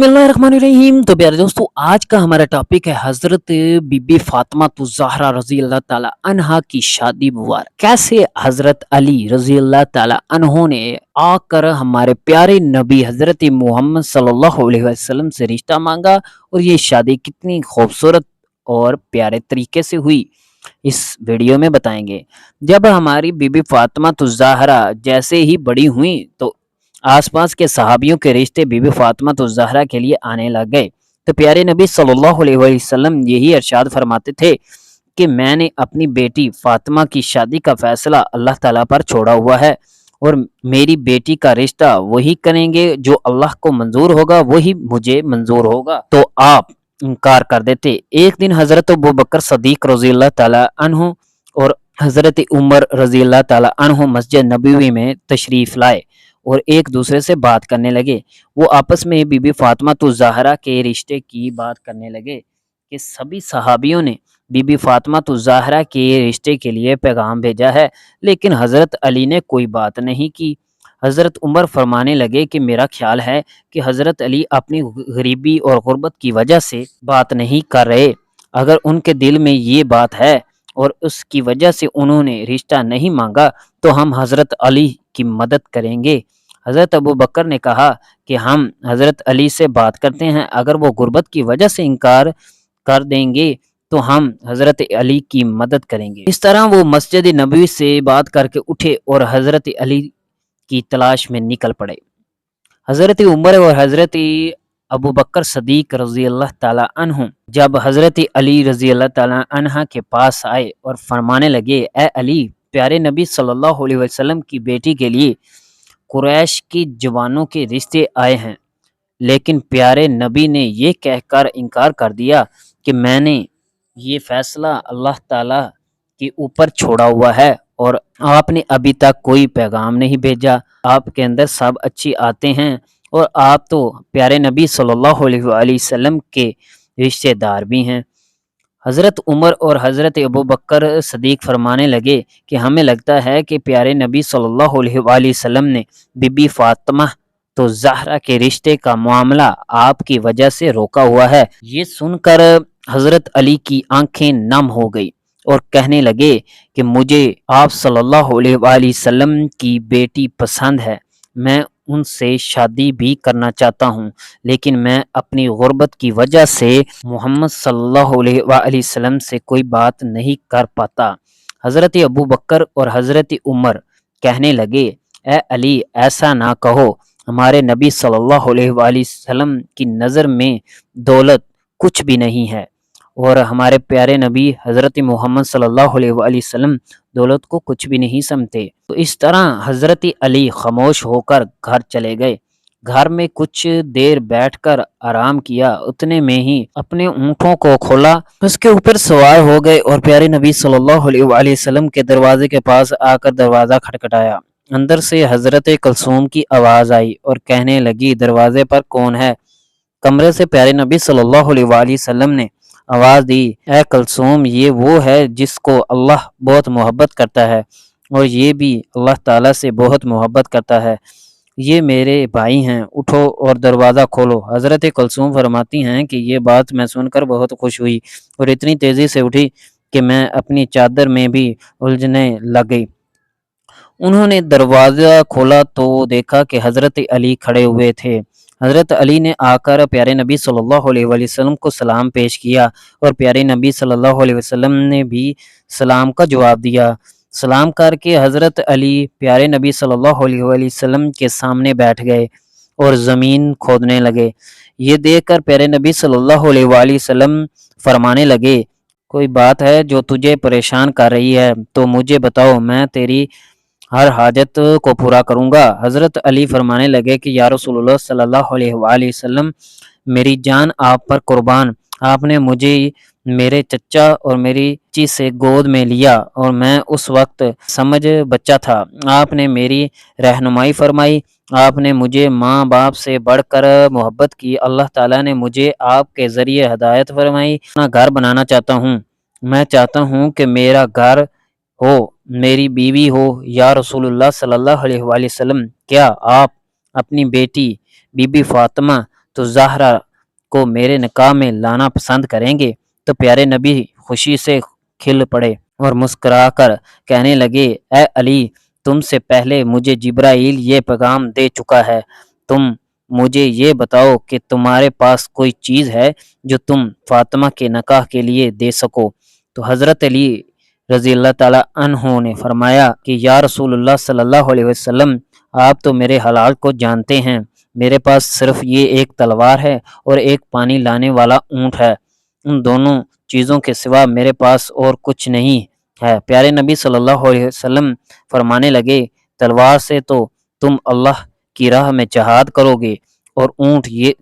बिस्मिल्लाहिर्रहमानिर्रहीम। तो प्यारे दोस्तों, आज का हमारा टॉपिक है हजरत बीबी फातिमा तो ज़हरा रजी अल्लाह ताला अन्हा की शादी मुबारक। कैसे हजरत अली रजी अल्लाह ताला अन्हों ने आकर हमारे प्यारे नबी हजरत मोहम्मद सल्लल्लाहु अलैहि वसल्लम से रिश्ता मांगा और ये शादी कितनी खूबसूरत और प्यारे तरीके से हुई, इस वीडियो में बताएंगे। जब हमारी बीबी फातिमा तो ज़हरा जैसे ही बड़ी हुई तो आसपास के सहाबियों के रिश्ते बीबी फातिमा तो ज़हरा के लिए आने लग गए। तो प्यारे नबी सल्लल्लाहु अलैहि वसल्लम यही इरशाद फरमाते थे कि मैंने अपनी बेटी फातिमा की शादी का फैसला अल्लाह ताला पर छोड़ा हुआ है और मेरी बेटी का रिश्ता वही करेंगे जो अल्लाह को मंजूर होगा, वही मुझे मंजूर होगा। तो आप इनकार कर देते। एक दिन हजरत अबू बकर सदीक रजी अल्लाह ताला अन्हु और हजरत उमर रजी अल्लाह ताला अन्हु मस्जिद नबवी में तशरीफ लाए और एक दूसरे से बात करने लगे। वो आपस में बीबी फातिमा तो ज़हरा के रिश्ते की बात करने लगे कि सभी सहाबियों ने बीबी फातिमा तो ज़हरा के रिश्ते के लिए पैगाम भेजा है, लेकिन हज़रत अली ने कोई बात नहीं की। हज़रत उमर फरमाने लगे कि मेरा ख्याल है कि हज़रत अली अपनी गरीबी और गुर्बत की वजह से बात नहीं कर रहे। अगर उनके दिल में ये बात है और उसकी वजह से उन्होंने रिश्ता नहीं मांगा तो हम हज़रत अली की मदद करेंगे। हज़रत अबू बकर ने कहा कि हम हज़रत अली से बात करते हैं, अगर वो गुर्बत की वजह से इनकार कर देंगे तो हम हज़रत अली की मदद करेंगे। इस तरह वो मस्जिद नबवी से बात करके उठे और हज़रत अली की तलाश में निकल पड़े। हज़रत उमर और हज़रत अबू बकर सदीक रजी अल्लाह ताला अन्हु जब हज़रत अली रजी अल्लाह ताला अन्हा के पास आए और फरमाने लगे, ए अली, प्यारे नबी सल्लल्लाहु अलैहि वसल्लम की बेटी के लिए कुरैश की जवानों के रिश्ते आए हैं, लेकिन प्यारे नबी ने ये कहकर इनकार कर दिया कि मैंने ये फैसला अल्लाह ताला के ऊपर छोड़ा हुआ है और आपने अभी तक कोई पैगाम नहीं भेजा। आपके अंदर सब अच्छी आते हैं और आप तो प्यारे नबी सल्लल्लाहु अलैहि वसल्लम के रिश्तेदार भी हैं। हज़रत उमर और हज़रत अबू बकर सदीक फरमाने लगे कि हमें लगता है कि प्यारे नबी सल्लल्लाहु अलैहि वसल्लम ने बीबी फातिमा तो ज़हरा के रिश्ते का मामला आपकी वजह से रोका हुआ है। ये सुनकर हज़रत अली की आंखें नम हो गई और कहने लगे कि मुझे आप सल्लल्लाहु अलैहि वसल्लम की बेटी पसंद है, मैं उनसे शादी भी करना चाहता हूँ, लेकिन मैं अपनी गुर्बत की वजह से मोहम्मद सल्लल्लाहु अलैहि वसल्लम से कोई बात नहीं कर पाता। हज़रत अबू बकर और हज़रत उमर कहने लगे, ए अली, ऐसा ना कहो, हमारे नबी सल्लल्लाहु अलैहि वसल्लम की नज़र में दौलत कुछ भी नहीं है और हमारे प्यारे नबी हज़रत मोहम्मद सल्लल्लाहु अलैहि वसल्लम दौलत को कुछ भी नहीं समझते। तो इस तरह हज़रत अली खामोश होकर घर चले गए। घर में कुछ देर बैठकर आराम किया, उतने में ही अपने ऊँटों को खोला, उसके ऊपर सवार हो गए और प्यारे नबी सल्लल्लाहु अलैहि वसल्लम के दरवाजे के पास आकर दरवाज़ा खटखटाया। अंदर से हज़रत कुलसूम की आवाज़ आई और कहने लगी, दरवाजे पर कौन है? कमरे से प्यारे नबी सल्लल्लाहु अलैहि वसल्लम ने आवाज़ दी, ए कुलसूम, ये वो है जिसको अल्लाह बहुत मोहब्बत करता है और ये भी अल्लाह ताला से बहुत मोहब्बत करता है। ये मेरे भाई हैं, उठो और दरवाज़ा खोलो। हज़रत कुलसूम फरमाती हैं कि ये बात मैं सुनकर बहुत खुश हुई और इतनी तेज़ी से उठी कि मैं अपनी चादर में भी उलझने लग गई। उन्होंने दरवाज़ा खोला तो देखा कि हज़रत अली खड़े हुए थे। हज़रत अली ने आकर प्यारे नबी सल्लल्लाहु अलैहि वसल्लम को सलाम पेश किया और प्यारे नबी सल्लल्लाहु अलैहि वसल्लम ने भी सलाम का जवाब दिया। सलाम करके हज़रत अली प्यारे नबी सल्लल्लाहु अलैहि वसल्लम के सामने बैठ गए और ज़मीन खोदने लगे। ये देखकर प्यारे नबी सल्लल्लाहु अलैहि वसल्लम फरमाने लगे, कोई बात है जो तुझे परेशान कर रही है तो मुझे बताओ, मैं तेरी हर हाजत को पूरा करूँगा। हज़रत अली फरमाने लगे कि या रसूलुल्लाह सल्लल्लाहु अलैहि वसल्लम, मेरी जान आप पर कुर्बान, आपने मुझे मेरे चचा और मेरी ची से गोद में लिया और मैं उस वक्त समझ बच्चा था। आपने मेरी रहनुमाई फरमाई, आपने मुझे माँ बाप से बढ़कर मोहब्बत की। अल्लाह ताला ने मुझे आपके ज़रिए हदायत फरमाई। अपना घर बनाना चाहता हूँ, मैं चाहता हूँ कि मेरा घर हो, मेरी बीवी हो। या रसूलुल्लाह सल्लल्लाहु अलैहि वसल्लम, क्या आप अपनी बेटी बीबी फातिमा تو زہرا کو میرے نکاح میں لانا پسند کریں گے؟ تو پیارے نبی خوشی سے کھل پڑے اور مسکرا کر کہنے لگے، اے علی، تم سے پہلے مجھے جبرائیل یہ پیغام دے چکا ہے، تم مجھے یہ بتاؤ کہ تمہارے پاس کوئی چیز ہے جو تم فاطمہ کے نکاح کے لیے دے سکو؟ تو حضرت علی رضی اللہ تعالیٰ عنہ نے فرمایا کہ یا رسول اللہ صلی اللہ علیہ وسلم، آپ تو میرے حلال کو جانتے ہیں، میرے پاس صرف یہ ایک تلوار ہے اور ایک پانی لانے والا اونٹ ہے، ان دونوں چیزوں کے سوا میرے پاس اور کچھ نہیں ہے۔ پیارے نبی صلی اللہ علیہ وسلم فرمانے لگے، تلوار سے تو تم اللہ کی راہ میں جہاد کرو گے، اور اونٹ یہ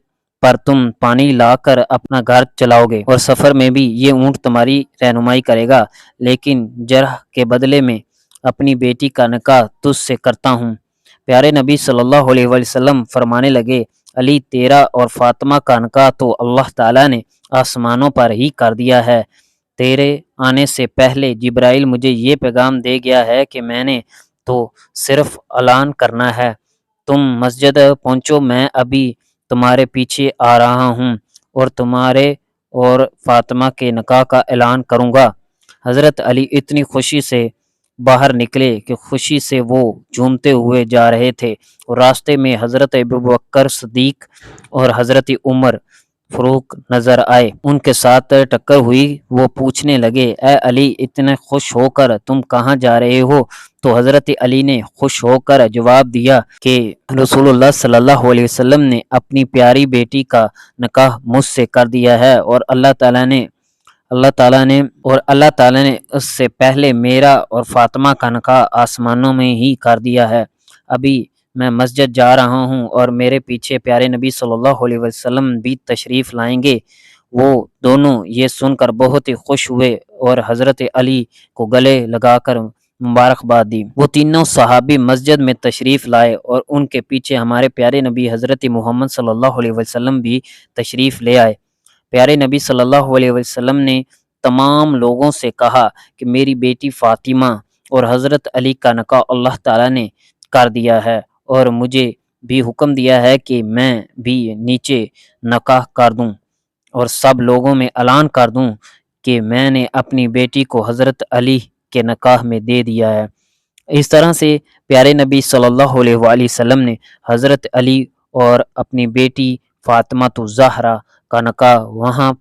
پر تم پانی لا کر اپنا گھر چلاؤ گے، اور سفر میں بھی یہ اونٹ تمہاری رہنمائی کرے گا، لیکن جرح کے بدلے میں اپنی بیٹی کا نکاح تجھ سے کرتا ہوں۔ پیارے نبی صلی اللہ علیہ وسلم فرمانے لگے، علی، تیرا اور فاطمہ کا نکاح تو اللہ تعالیٰ نے آسمانوں پر ہی کر دیا ہے، تیرے آنے سے پہلے جبرائیل مجھے یہ پیغام دے گیا ہے کہ میں نے تو صرف اعلان کرنا ہے، تم مسجد پہنچو، میں ابھی تمہارے پیچھے آ رہا ہوں اور تمہارے اور فاطمہ کے نکاح کا اعلان کروں گا۔ حضرت علی اتنی خوشی سے باہر نکلے کہ خوشی سے وہ جھومتے ہوئے جا رہے تھے، اور راستے میں حضرت ابوبکر صدیق اور حضرت عمر فاروق نظر آئے، ان کے ساتھ ٹکر ہوئی، وہ پوچھنے لگے، اے علی، اتنے خوش ہو کر تم کہاں جا رہے ہو؟ تو حضرت علی نے خوش ہو کر جواب دیا کہ رسول اللہ صلی اللہ علیہ وسلم نے اپنی پیاری بیٹی کا نکاح مجھ سے کر دیا ہے، اور اللہ تعالیٰ نے اس سے پہلے میرا اور فاطمہ کا نکاح آسمانوں میں ہی کر دیا ہے۔ ابھی میں مسجد جا رہا ہوں اور میرے پیچھے پیارے نبی صلی اللہ علیہ وسلم بھی تشریف لائیں گے۔ وہ دونوں یہ سن کر بہت ہی خوش ہوئے اور حضرت علی کو گلے لگا کر مبارکباد دی۔ وہ تینوں صحابی مسجد میں تشریف لائے اور ان کے پیچھے ہمارے پیارے نبی حضرت محمد صلی اللہ علیہ وسلم بھی تشریف لے آئے۔ پیارے نبی صلی اللہ علیہ وسلم نے تمام لوگوں سے کہا کہ میری بیٹی فاطمہ اور حضرت علی کا نکاح اللہ تعالیٰ نے کر دیا ہے، اور مجھے بھی حکم دیا ہے کہ میں بھی نیچے نکاح کر دوں اور سب لوگوں میں اعلان کر دوں کہ میں نے اپنی بیٹی کو حضرت علی کے نکاح میں دے دیا ہے۔ اس طرح سے پیارے نبی صلی اللہ علیہ وآلہ وسلم نے حضرت علی اور اپنی بیٹی فاطمہ الزہرا کا نکاح وہاں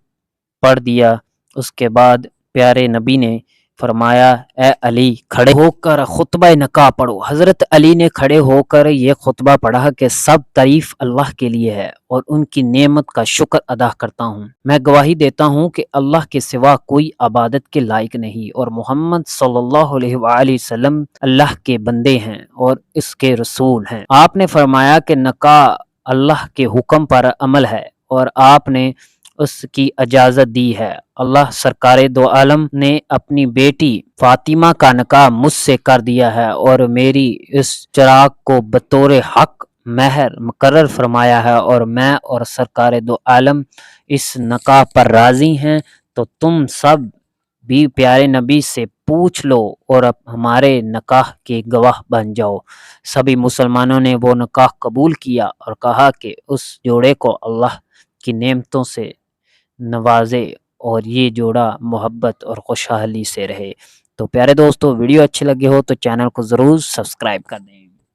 پڑھ دیا۔ اس کے بعد پیارے نبی نے فرمایا، اے علی، کھڑے ہو کر خطبہ نکاح پڑھو۔ حضرت علی نے کھڑے ہو کر یہ خطبہ پڑھا کہ سب تعریف اللہ کے لیے ہے اور ان کی نعمت کا شکر ادا کرتا ہوں۔ میں گواہی دیتا ہوں کہ اللہ کے سوا کوئی عبادت کے لائق نہیں، اور محمد صلی اللہ علیہ وآلہ وسلم اللہ کے بندے ہیں اور اس کے رسول ہیں۔ آپ نے فرمایا کہ نکاح اللہ کے حکم پر عمل ہے اور آپ نے اس کی اجازت دی ہے۔ اللہ سرکار دو عالم نے اپنی بیٹی فاطمہ کا نکاح مجھ سے کر دیا ہے اور میری اس چراغ کو بطور حق مہر مقرر فرمایا ہے، اور میں اور سرکار دو عالم اس نکاح پر راضی ہیں، تو تم سب بھی پیارے نبی سے پوچھ لو اور اب ہمارے نکاح کے گواہ بن جاؤ۔ سبھی مسلمانوں نے وہ نکاح قبول کیا اور کہا کہ اس جوڑے کو اللہ کی نعمتوں سے نوازے اور یہ جوڑا محبت اور خوشحالی سے رہے۔ تو پیارے دوستو، ویڈیو اچھے لگے ہو تو چینل کو ضرور سبسکرائب کر دیں۔